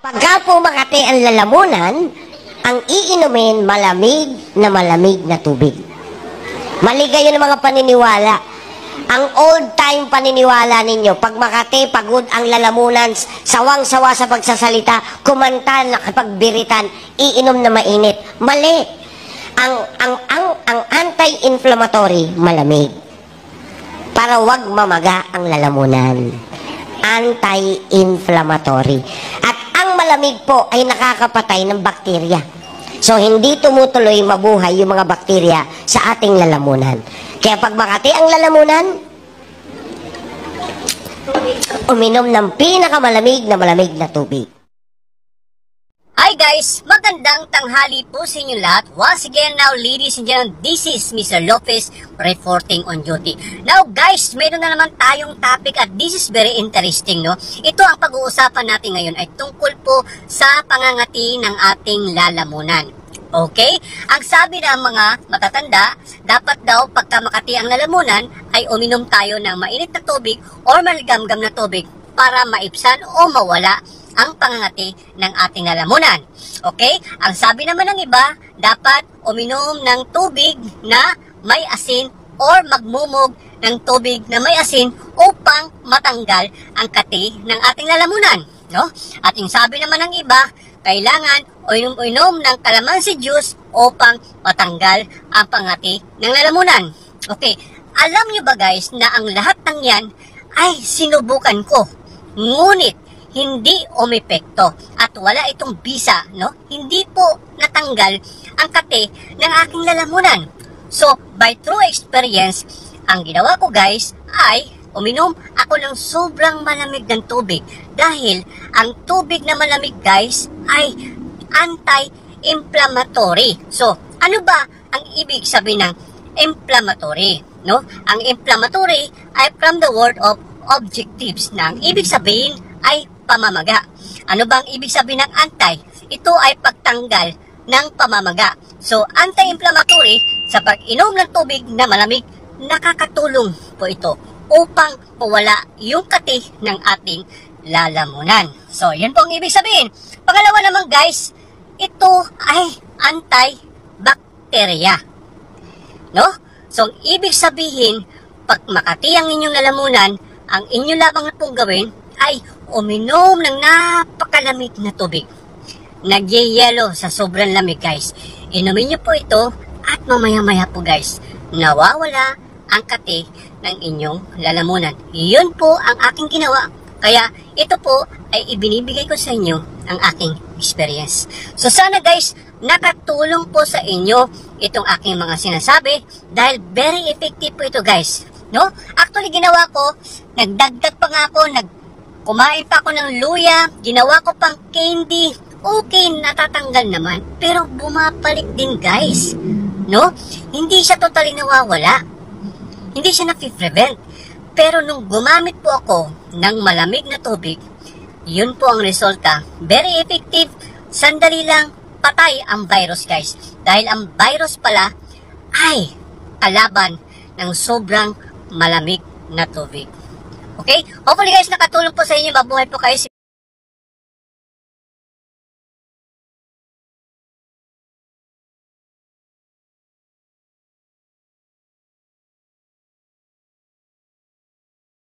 Pagka po Makati ang lalamunan, ang iinumin malamig na tubig. Mali kayo ng mga paniniwala. Ang old-time paniniwala ninyo, pag Makati, pagod ang lalamunan, sawang-sawa sa pagsasalita, kumanta, nakapagbiritan, iinom na mainit. Mali. Ang anti-inflammatory, malamig. Para wag mamaga ang lalamunan. Anti-inflammatory. At ang malamig po ay nakakapatay ng bakterya. So, hindi tumutuloy mabuhay yung mga bakterya sa ating lalamunan. Kaya pag Makati ang lalamunan, uminom ng pinakamalamig na tubig. Hi guys! Magandang tanghali po sa inyo lahat. Once again now, ladies and gentlemen, this is Mr. Lopez reporting on duty. Now guys, mayroon na naman tayong topic at this is very interesting, no? Ito ang pag-uusapan natin ngayon ay tungkol po sa pangangati ng ating lalamunan. Okay? Ang sabi ng mga matatanda, dapat daw pagka makati ang lalamunan ay uminom tayo ng mainit na tubig or maligamgam na tubig para maibsan o mawala ang pangangati ng ating lalamunan. Okay? Ang sabi naman ng iba, dapat uminom ng tubig na may asin or magmumog ng tubig na may asin upang matanggal ang kati ng ating lalamunan. No? At yung sabi naman ng iba, kailangan uinom ng calamansi juice upang matanggal ang pangati ng lalamunan. Okay, alam nyo ba guys na ang lahat ng yan ay sinubukan ko. Ngunit, hindi umepekto at wala itong bisa, no? Hindi po natanggal ang kati ng aking lalamunan. So, by true experience, ang ginawa ko guys ay uminom ako ng sobrang malamig ng tubig dahil ang tubig na malamig guys ay anti-inflammatory. So, ano ba ang ibig sabihin ng inflammatory? No? Ang inflammatory ay from the word of objectives na ang ibig sabihin ay pamamaga. Ano ba ang ibig sabihin ng anti? Ito ay pagtanggal ng pamamaga. So, anti-inflammatory sa pag-inom ng tubig na malamig, nakakatulong po ito upang mawala yung kati ng ating lalamunan. So, yan po ang ibig sabihin. Pangalawa naman guys, ito ay anti-bacteria. No? So, ang ibig sabihin, pag makati ang inyong lalamunan, ang inyo lamang na pong gawin ay uminom ng napakalamig na tubig. Nagyayelo sa sobrang lamig guys. Inumin nyo po ito at mamaya-maya po guys, nawawala ang kati ng inyong lalamunan. Yun po ang aking ginawa. Kaya ito po ay ibinibigay ko sa inyo ang aking experience. So sana guys, nakatulong po sa inyo itong aking mga sinasabi dahil very effective po ito guys. No? Actually ginawa ko, nagdagdag pa nga ako, kumain pa ako ng luya, ginawa ko pang candy, okay, natatanggal naman. Pero bumabalik din guys. No? Hindi siya totally nawawala. Hindi siya na-prevent. Pero nung gumamit po ako ng malamig na tubig, yun po ang resulta. Very effective. Sandali lang, patay ang virus guys. Dahil ang virus pala ay kalaban ng sobrang malamig na tubig. Okay? Hopefully guys, nakatulong po sa inyo. Mabuhay po kayo.